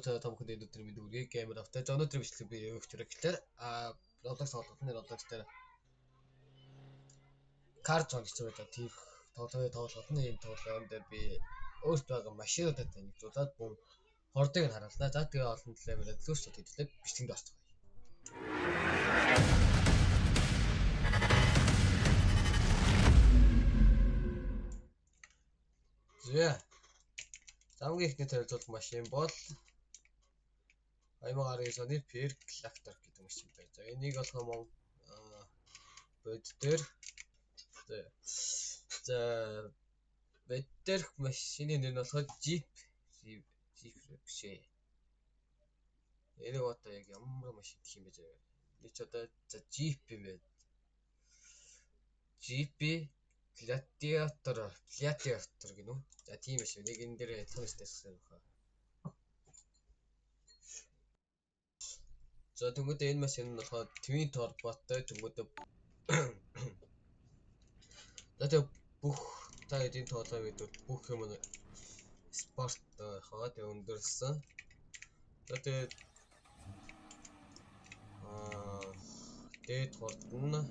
та бүхэнд өнөөдөр минь үргээ геймер автай. Өнөөдөр бичлэг би өгч хэрэглээр Roblox тоглохны Roblox дээр карт зон гэж байдаг. Тийм тоглохны энэ тоглоом дээр би өөртөө байгаа машинуудад танилцуулаад бүм хордыг харууллаа. За тэгээ олон төлөө мэдээлэлс хэвлээ бичлэгэнд орцгоё. За. Замгийн ихний танилцуулах машин бол 2019 оны Perclactor гэдэг машин байна. За энийг болохоор бод дээр за бод дээрх машины нэр нь болохоор Jeep бишээ. Энэ одоо яг ямар машин гэх юм бэ? Би ч одоо за Jeep юм байна. Jeep Gladiator гэнэ үү? За тийм биш. Нэг энэ дээр адилхан стейсэн баха. За тэгвэл энэ машин нь болохоор Twin Turboтой тэгвэл за тэг бүх та эдийн тоглоом гэдэг бүх юм спорт хаа тэг өндөрсөн. За тэг дээд хурдан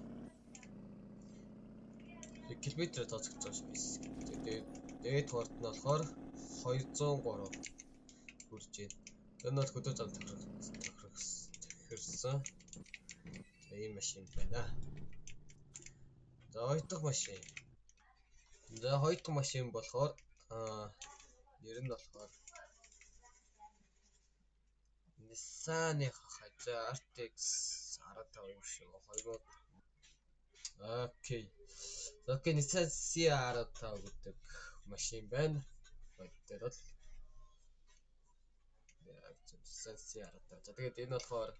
километр тооцогдож байгаа шүү биш. Тэгээд дээд хурдан нь болохоор 203 хүрж байна. Энэ бол хөдөө зам тохирсон. ийм машин байна. За хоёр дахь машин. За хоёр дахь машин болохоор нэр нь болохоор Nissan-ы хажаа RTX 15 юм шиг 2000. Окей. Nissan CR-15 гэдэг машин байна. Тэр бол Nissan CR-15. За тэгээд энэ болохоор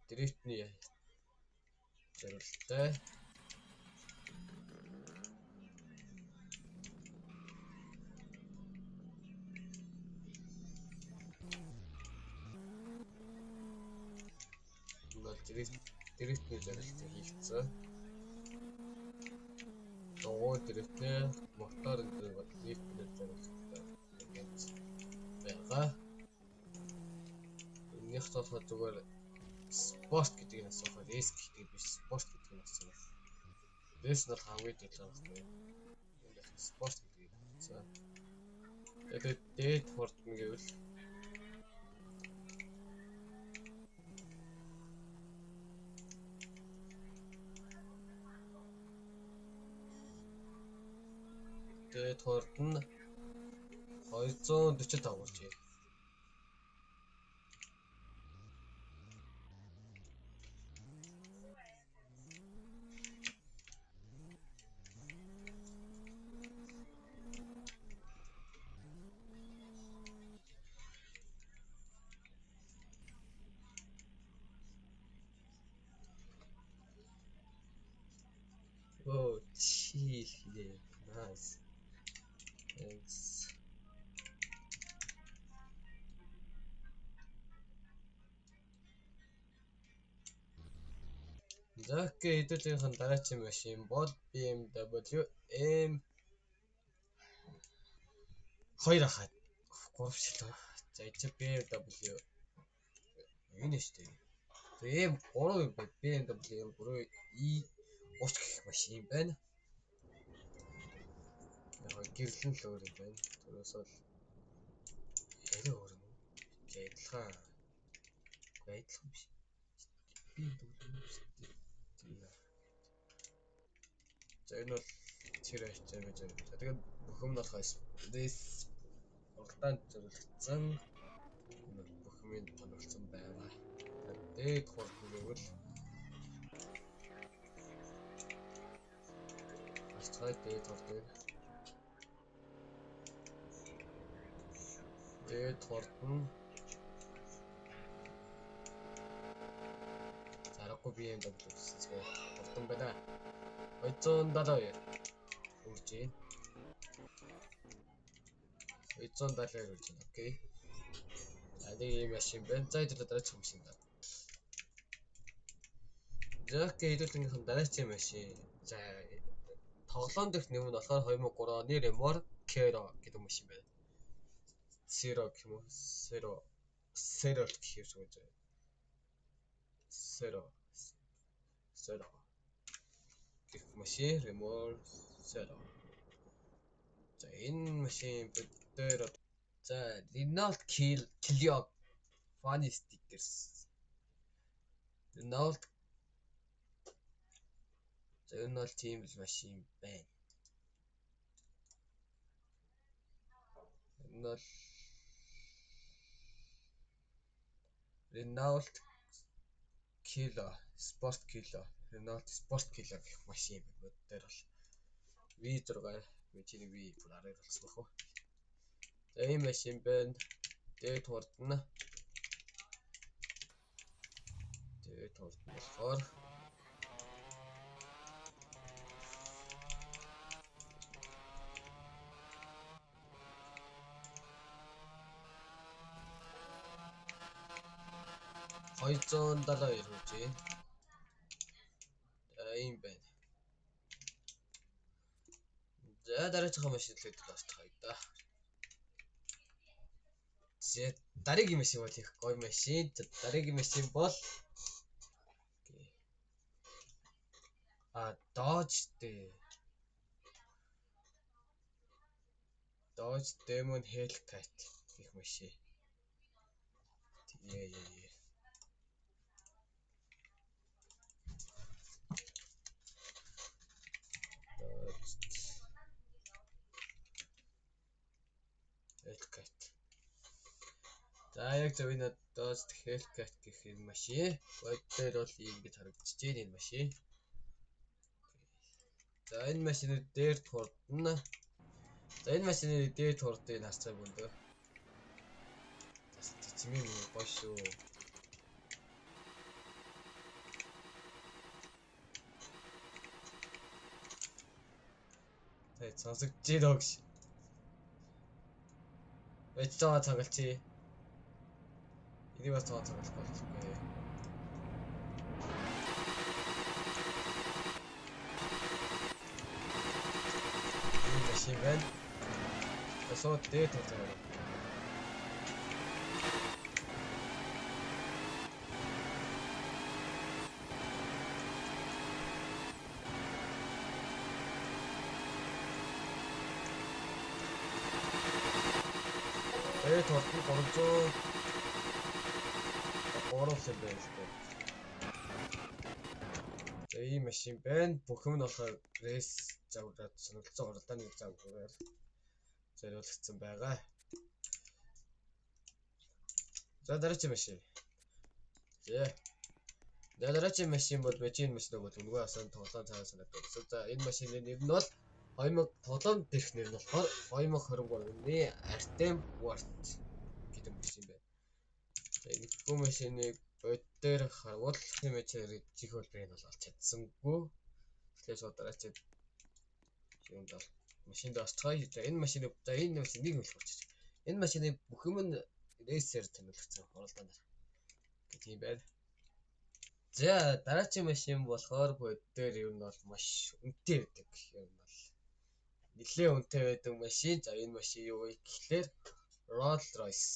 дрифтний зорилттой. Дрифтний зорилттой хийгдсэн. Догоо дрифтний мотор дрифтний зорилттой байгаа. Энийх болохоор зүгээр спорт гэдэг нь асуух, рейс гэдэг биш спорт гэдэг нь асуух. Рейс нь хамгийн дэлгэр байхгүй. Спорт гэдэг. За. Тэгээд дээд хурдан гэвэл дээд хурдан 245 болж байна. Oh, chill. Nice. Thanks. За хэдүүлгийнхэн дараагийн машин бол BMW M2 хахад 3 шил. За энэ BMW энэ шүү дээ. M3 BMW M3 E30 гэх машин байна. Яг гэрлэн л өөр юм байна. Тэрээс бол яриг өөр юм. Адилхан биш. Би за энэ бол тэр ажил гэж байна. За тэгээд бүх юм нь болохоор this уралдаанд зориулагдсан бүх юм тоногдсон байгаа. Дээд хурдан гэвэл дээд хурдан зарахгүй BMW гэсэн хурдан байна. 272 хүрж байна. 272 хүрж байна. Окей. За нэг юм машин байна. За энэ дараагийн машин байна. За хэдүүлгийнхэн дараагийн машин. За тоглоом дэх нэм нь болохоор 2003 оны Remorque Kero гэдэг машин байна. 0 гэх юм уу? 0 гэх юм шиг байна. 0 гэх машин remote 0. За энэ машин бид дээр за Renault Clio funny stickers. Renault за энэ бол тийм л машин байна. Энэ бол Renault Clio Sport Clio Renault Sport Clio гэх машин байна. Бид дээр бол V6 чиний V бүр арай болсон бах уу. За энэ машин байна. Дээд хурдна. Болохоор $272 хүч. Ийм байна. За дараагийн машин хэлээд дуусгая да. Дараагийн машин бол их гоё машин. Дараагийн машин бол Dodge Demon Hellcat гэх машин. Hellcat. За яг зөв энэ Dodge Hellcat гэх энэ машин. Бод дээр бол ингэж харагдаж байна энэ машин. За энэ машины дээр хурдна. За энэ машины дээр хурдыг харцаа бүндөө. Тэцмийн гоё шүү. Тэ сонсогдож байна гэж. Эцээ цагалчи. Энийг бас цагалах болчихгүй. Энэ машин байна. Сууд дээд хурдаа. Тот 300 оруулсан байх шүү. За ийм машин байна. Бүх юм нь болохоор рейс загвараад сонирхолтой уралдааны загвараар зориулагдсан байгаа. За дараагийн машин. Дараагийн машин бол бэжийн машин бол өнгөө асан тоглоом цаас санагдав. За энэ машины нэр нь бол 2007 дэх нэр нь болохоор 2023 оны Artem Ward гэдэг машин байна. За энэ бүх машиныг бод дээр харвал хэмээчээр чих хөлбөрийг бол олж чадсангүй. Тэгэхээр шууд дараагийн юунд бол машинд очтгоо. За энэ машины нэг хэлчихвч. Энэ машины бүх юм нь рейсээр тэмдэглэсэн уралдаанаар. Гэх юм байна. За дараагийн машин болохоор бод дээр ер нь бол маш үнэтэй байдаг. Ер нь бол нэлээд үнэтэй байдаг машин. За энэ машин юу вэ гэхлээр Rolls Royce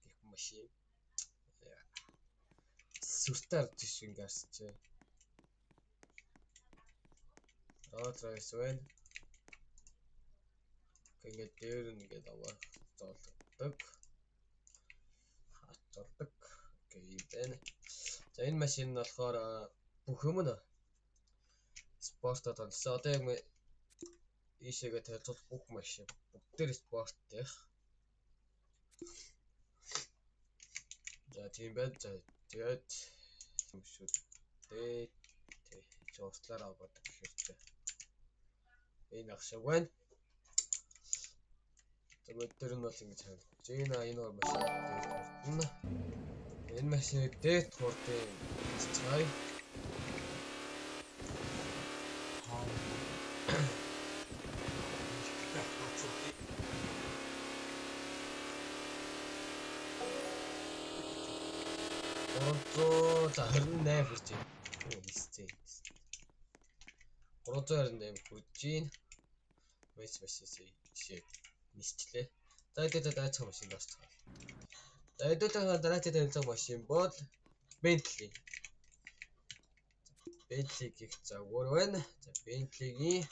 гэх машин. Сүртээр жишин гарч. Rolls Royce байна. Ингээд дээр нэгээд аваа зоолдог. Хацуулдаг. Окей юм байна. За энэ машин нь болохоор бүх юм нь спортод онцсон. Одоо яг ийшээгээ тайлбарлах бүх машин бүгдээр спорттэй. За тийм байна. За тэгээд юм шүү дээ. Тэ уучлаарай аваад гэхэрчээ. Энэ ахшиг байна. За өдөр нь бол ингэж харагдаж байна. Энэ машин дээр. Энэ машин дээр хурдын цай. За 28 хүрч байна. Оо нисцээ. 328 хүрч байна. Маш жишээ нисчлээ. Дайдад дайцах машин дасцгаа. Дайдад дараагийн танилцах машин бол Bentley. Bentley гэх загвар байна. За Bentley-гийн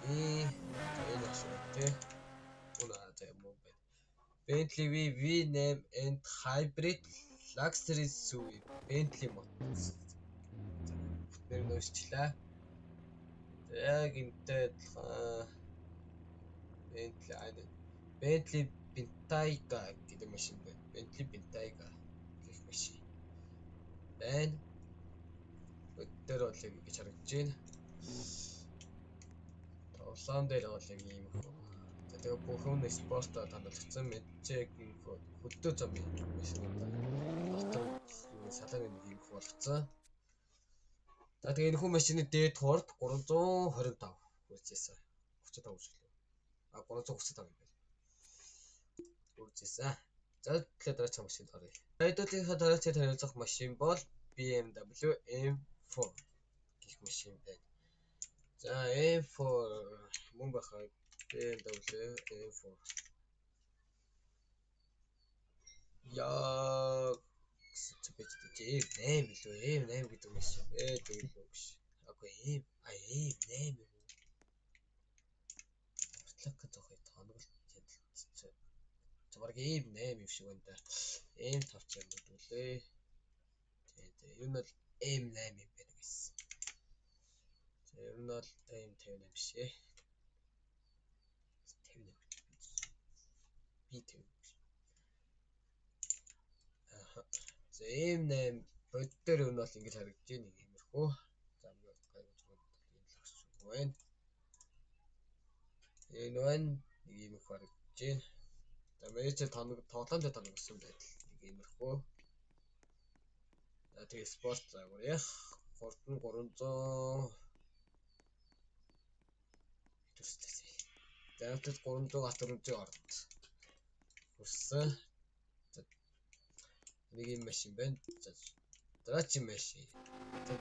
энэ ашигтай. Унаа за юм байна. Bentley V8 and Hybrid Luxury SUV Bentley Motors. Тэр нөөцчлээ. Яг энтэй адилхан Bentley Bentayga гэдэг машин байна. Bentley Bentayga гэх машин байна. Өдөр бол яг ингэж харагдаж байна. Тоглоом дээр бол яг ийм хөө. Тэгээ бүхэн спортоор хандлагдсан мэдчээг ийм хөө хөдөө замын машинуудаар дотор салааны нэг ийм хөө болгоцсон. За тэгээ энэ хүн машины дээд хурд 325 хүрчээсэн. 35 хүрчлээ. 335 юм байна. Хүрчээсэн. За тэгэхээр дараагийн машинд оръё. Айдуулынхаа дараагийн танилцах машин бол BMW M4 гэх машин байна. За M4 мөн бахаа BMW M4. Яа M8 билүү M8 гэдэг машин тэгээд үгүй. Агүй M8 юу? Батлах зохой тоноглолт хяналтцаа. Чамаг M8 юм шиг байна да. M5 ч юм уу лээ. Тэгээд ер нь бол M8 юм байна гэсэн. За ер нь бол M58 биш ээ. 58. Би 50. За M8 боддоор ер нь бол ингэж харагдаж байна нэг иймэрхүү. За гайгүй зүгээр энэ лагч байна. Энэ байна нэг иймэрхүү харагдаж байна. За менежер тоглоомд тоногсон байдал нэг иймэрхүү. За тэгээ спорт загвар яах. Хурд нь 300 төсөлтэй. За авто 300 орд. Хүрсэн. Нэг юм машин байна. Дараагийн машин.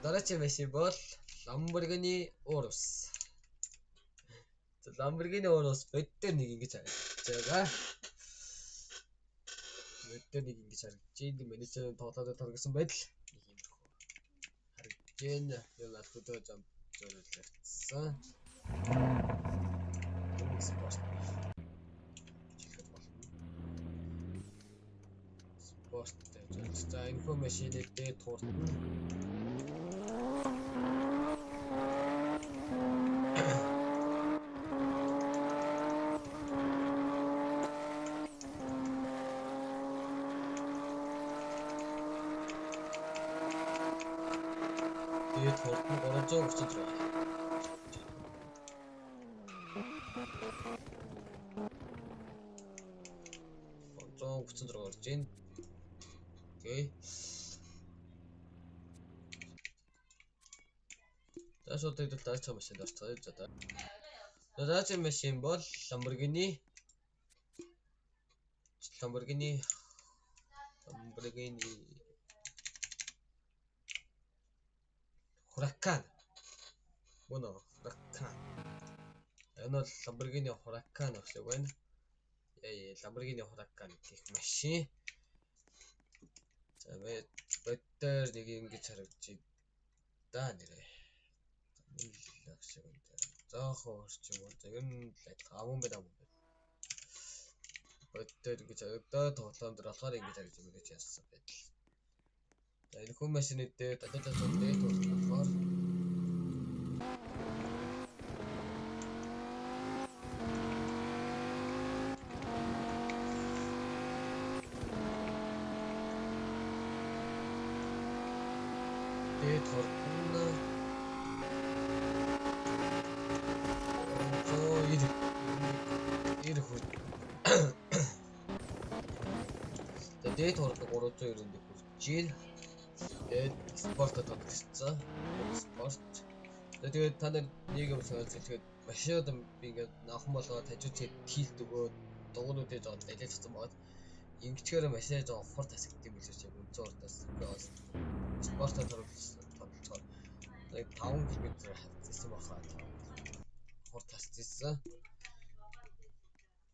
Дараагийн машин бол Lamborghini Urus. За Lamborghini Urus боддоор нэг ингэж харагдаж байгаа. Боддоор нэг ингэж харагдаж байна. Менежерийн тоглоомд таргасан байдал нэг юмрхүү харагдаж байна. Юу над хөдөө зам зөриөлөгдсөн. Спорт. За энэ хүн машины дээд хурд нь дээд хурд нь 336. 336 орж байна. Окей. Дашууд дээр дараагийн машинд орцгоё. За дараагийн машин бол Lamborghini Huracan. Мөн Huracan. Энэ бол Lamborghini Huracan гэсэн үг байна. Lamborghini Huracan гэх машин. За боддоор нэг ингэж харагдаж да нэрээ. Лагшиг энэ. Заахан орчим уу. За ер нь амун байна. Боддоор ингэж харагдаа тоглоом дээр болохоор ингэж харагдаж байгаа гэж яасан байдал. За энэ хүн машины дээр таталцаад дээд болохоор дээд хурд нь 90 хүрд. Дээд хурд 390-д хүрч ийн. Тэгээд спортод тоглосон. Спорт. Тэгээд та нар нэг юм санаж хэлгээд машинууд би ингээд наахан болгоод хажууцад хийлт өгөөд дугуйнуудыг жоод далилцсан бод. Ингэчгээр машинаа жоо хурд тасагдсан юм билээ чи үнцэн хурдаас ингээд спортод тоглосон. Тэгээд 5 км хавцсан бахаа. хурд тасчихсан.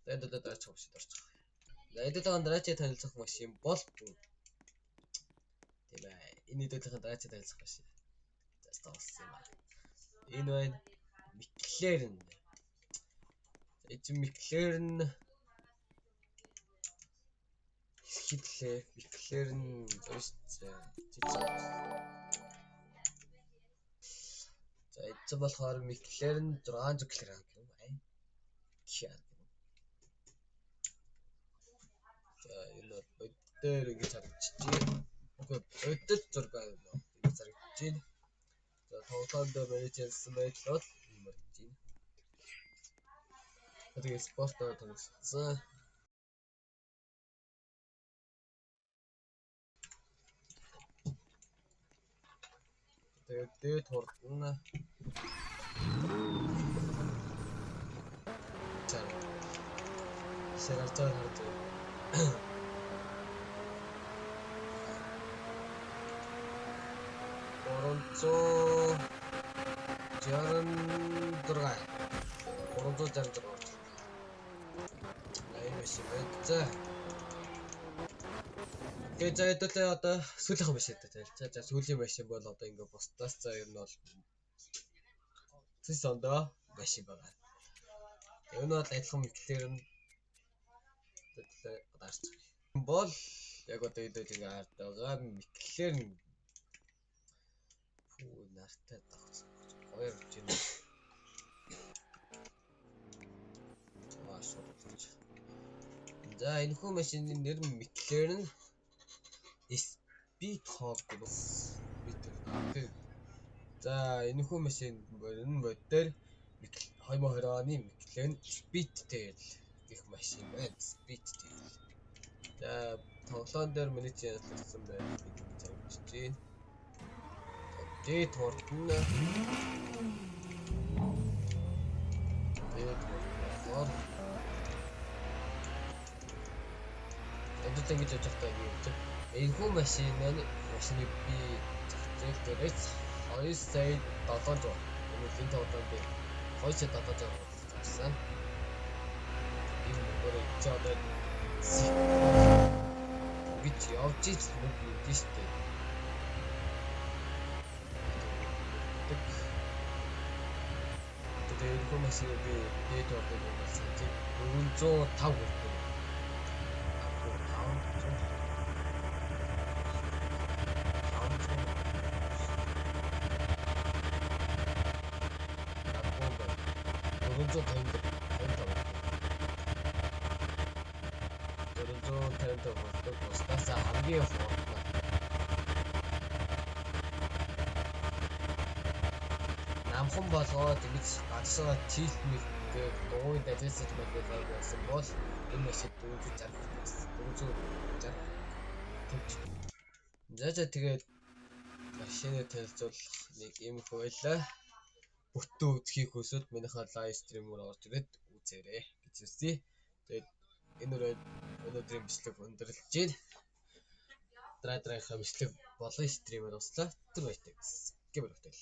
Тэгээд даач хөвшөд орж байгаа. Эдэлэн дараачийн танилцах машин бол тийм ээ. Энэ эдэлэн дараачийн танилцах машин. Заастаас юм аа. Энэ байна McLaren. Эцэг McLaren хэвлээ McLaren за эцэг болохоор McLaren 600 кг гэх юм аа. За энэ бол боддоор ингэж харагдчихжээ. Окей, боддол зураг байна. Ингэж харагдчихжээ. За тоглоомд менежерсэн байдлаар юм байна. Тэгээ спортоор төгссөн. Тэгээд хурдна. За. Сэрэлцээ хардаг. Оронцоо Жарандраа. Оронцоо Жарандраа. Машин байна. Тэгээд за хэдүүлээ одоо сүүлийнх машин дээр танилцаа. За сүүлийн машин бол одоо ингээ бусдаас за ер нь бол Сондоо машин байгаа. Энэ бол адилхан McLaren гэдэг дарч. Бол яг одоо хэдүүл ингээ хард байгаа McLaren фүү нартай тагсан. Хоёр жин. За энэ хүү машины нэр McLaren Speedhawk гэдэг. За энэ хүү машин модер 2020 оны McLaren Speedtail гэх машин байна. Speedtail. За тоглоом дээр менежер ялсан байх гэж харагдаж байна. Тэгээд хурдна. Эдгээр ингэж явж байгаа юм чинь. Энэ хүү машины би зах зээлдээс 2 сая 700. Энэ тоглоом дээр 2 сая 700 болсон. Энэ мөр ичээд гэж явж ич мөнгө өгдөө штэ. Тэгээд энэ хүү машины би дээд ордог юм болсон. 405 хүрдэг. Бусдаас хамгийн хурдна. Намхан болгоод ингэж гадсаа тилмэл гээд дуунд ажиллаж байгаа байсан бол энэ машин 460. За тэгээд машины танилцуулах нэг юм хөөе. Бүтэн үзхийг хүсвэл минийхээ лайв стримээр орж ирээд үзээрэй гэж үсэе. Тэгээд энэ өнөөдрийн бичлэг өндөрлөж байна. Дараагийн бичлэг болон стримээр услаа. Тэр баяртай. Гэмээр хөтөл.